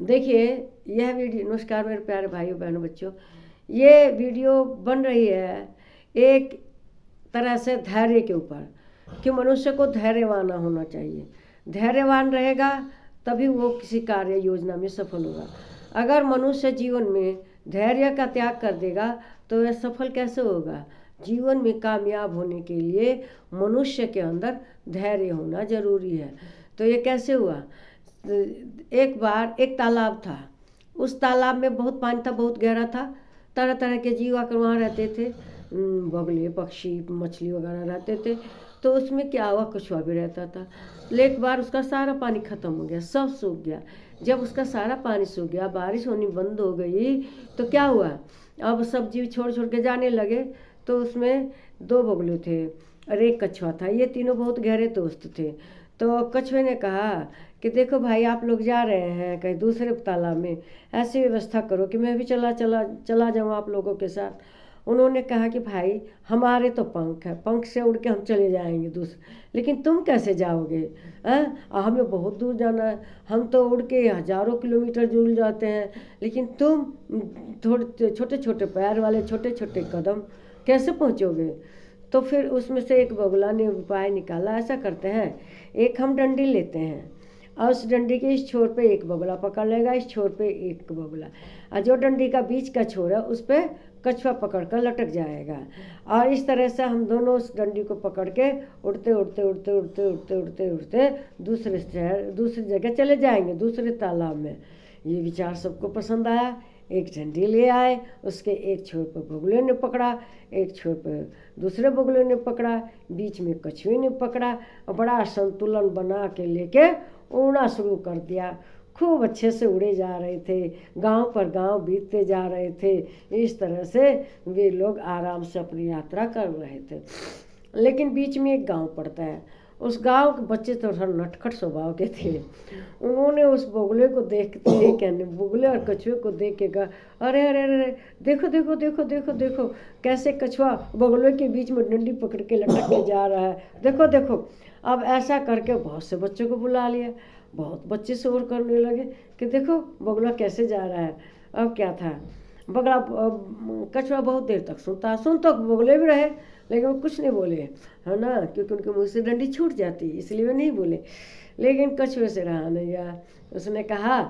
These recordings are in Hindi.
देखिए, यह वीडियो, नमस्कार मेरे प्यारे भाइयों बहनों बच्चों, ये वीडियो बन रही है एक तरह से धैर्य के ऊपर कि मनुष्य को धैर्यवान होना चाहिए। धैर्यवान रहेगा तभी वो किसी कार्य योजना में सफल होगा। अगर मनुष्य जीवन में धैर्य का त्याग कर देगा तो वह सफल कैसे होगा। जीवन में कामयाब होने के लिए मनुष्य के अंदर धैर्य होना जरूरी है। तो ये कैसे हुआ। एक बार एक तालाब था, उस तालाब में बहुत पानी था, बहुत गहरा था। तरह तरह के जीव आकर वहाँ रहते थे, बगुले, पक्षी, मछली वगैरह रहते थे। तो उसमें क्या हुआ, कछुआ भी रहता था। एक बार उसका सारा पानी ख़त्म हो गया, सब सूख गया। जब उसका सारा पानी सूख गया, बारिश होनी बंद हो गई, तो क्या हुआ, अब सब जीव छोड़ छोड़ के जाने लगे। तो उसमें दो बगुले थे और एक कछुआ था। ये तीनों बहुत गहरे दोस्त थे। तो कछुए ने कहा कि देखो भाई, आप लोग जा रहे हैं कहीं दूसरे तालाब में, ऐसी व्यवस्था करो कि मैं भी चला जाऊँ आप लोगों के साथ। उन्होंने कहा कि भाई, हमारे तो पंख है, पंख से उड़ के हम चले जाएंगे दूसरे, लेकिन तुम कैसे जाओगे। हमें बहुत दूर जाना है, हम तो उड़ के हज़ारों किलोमीटर दूर जाते हैं, लेकिन तुम थोड़े छोटे छोटे पैर वाले, छोटे छोटे कदम, कैसे पहुँचोगे। तो फिर उसमें से एक बगुला ने उपाय निकाला, ऐसा करते हैं, एक हम डंडी लेते हैं और उस डंडी के इस छोर पे एक बगुला पकड़ लेगा, इस छोर पे एक बगुला, और जो डंडी का बीच का छोर है उस पर कछुआ पकड़ कर लटक जाएगा। और इस तरह से हम दोनों उस डंडी को पकड़ के उड़ते उड़ते उड़ते उड़ते उड़ते उड़ते उड़ते दूसरे शहर, दूसरी जगह चले जाएंगे, दूसरे तालाब में। ये विचार सबको पसंद आया। एक डंडी ले आए, उसके एक छोर पर बगुले ने पकड़ा, एक छोर पर दूसरे बगुले ने पकड़ा, बीच में कछुए ने पकड़ा और बड़ा संतुलन बना के लेके उड़ना शुरू कर दिया। खूब अच्छे से उड़े जा रहे थे, गांव पर गांव बीतते जा रहे थे। इस तरह से वे लोग आराम से अपनी यात्रा कर रहे थे। लेकिन बीच में एक गांव पड़ता है। उस गांव के बच्चे तो थोड़ा नटखट स्वभाव के थे। उन्होंने उस बगुले को देखते ही, कहने बगुले और कछुए को देख के कहा, अरे अरे अरे, देखो देखो देखो देखो देखो, कैसे कछुआ बगुले के बीच में डंडी पकड़ के लटक के जा रहा है, देखो देखो। अब ऐसा करके बहुत से बच्चों को बुला लिया। बहुत बच्चे शोर करने लगे कि देखो बगुला कैसे जा रहा है। अब क्या था, बगला कछुआ बहुत देर तक सुन तो बगुले भी रहे, लेकिन वो कुछ नहीं बोले, है ना, क्योंकि उनके मुंह से डंडी छूट जाती, इसलिए वे नहीं बोले। लेकिन कछुए से रहा नहीं गया। उसने कहा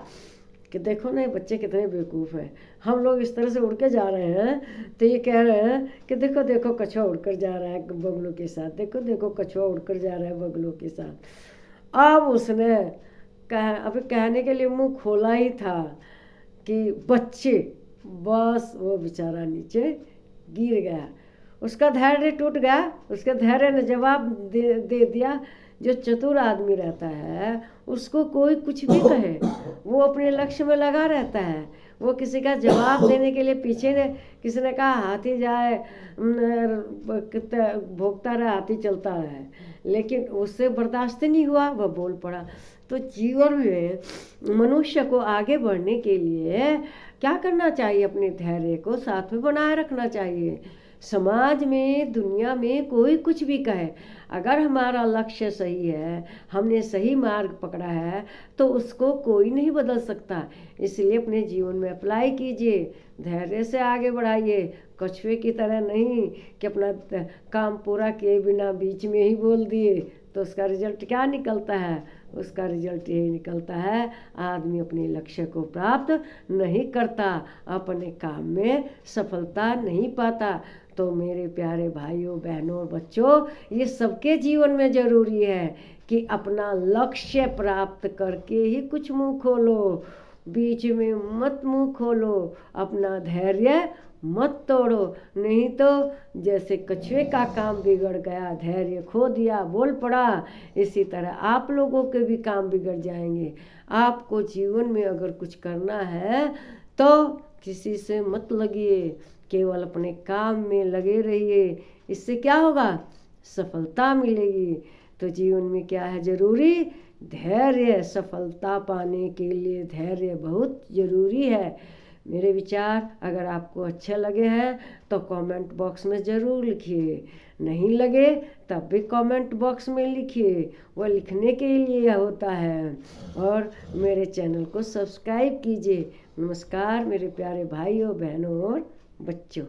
कि देखो ना, ये बच्चे कितने बेवकूफ़ हैं, हम लोग इस तरह से उड़ के जा रहे हैं तो ये कह रहे हैं कि देखो देखो कछुआ उड़कर जा रहा है बगुलों के साथ, देखो देखो कछुआ उड़कर जा रहा है बगुलों के साथ। अब उसने अभी कहने के लिए मुंह खोला ही था कि बच्चे, बस वो बेचारा नीचे गिर गया। उसका धैर्य टूट गया। उसके धैर्य ने जवाब दे दिया। जो चतुर आदमी रहता है उसको कोई कुछ भी कहे, वो अपने लक्ष्य में लगा रहता है। वो किसी का जवाब देने के लिए पीछे ने, किसी ने कहा हाथी जाए भोगता रहे, हाथी चलता रहे, लेकिन उससे बर्दाश्त नहीं हुआ, वह बोल पड़ा। तो जीवन में मनुष्य को आगे बढ़ने के लिए क्या करना चाहिए, अपने धैर्य को साथ में बनाए रखना चाहिए। समाज में, दुनिया में कोई कुछ भी कहे, अगर हमारा लक्ष्य सही है, हमने सही मार्ग पकड़ा है, तो उसको कोई नहीं बदल सकता। इसलिए अपने जीवन में अप्लाई कीजिए, धैर्य से आगे बढ़ाइए। कछुए की तरह नहीं कि अपना काम पूरा किए बिना बीच में ही बोल दिए, तो उसका रिजल्ट क्या निकलता है। उसका रिजल्ट यही निकलता है, आदमी अपने लक्ष्य को प्राप्त नहीं करता, अपने काम में सफलता नहीं पाता। तो मेरे प्यारे भाइयों बहनों बच्चों, ये सबके जीवन में ज़रूरी है कि अपना लक्ष्य प्राप्त करके ही कुछ मुंह खोलो, बीच में मत मुंह खोलो, अपना धैर्य मत तोड़ो। नहीं तो जैसे कछुए का काम बिगड़ गया, धैर्य खो दिया, बोल पड़ा, इसी तरह आप लोगों के भी काम बिगड़ जाएंगे। आपको जीवन में अगर कुछ करना है तो किसी से मत लगिए, केवल अपने काम में लगे रहिए। इससे क्या होगा, सफलता मिलेगी। तो जीवन में क्या है जरूरी, धैर्य। सफलता पाने के लिए धैर्य बहुत ज़रूरी है। मेरे विचार अगर आपको अच्छे लगे हैं तो कमेंट बॉक्स में ज़रूर लिखिए, नहीं लगे तब भी कमेंट बॉक्स में लिखिए, वह लिखने के लिए होता है। और मेरे चैनल को सब्सक्राइब कीजिए। नमस्कार मेरे प्यारे भाइयों, बहनों और बच्चों।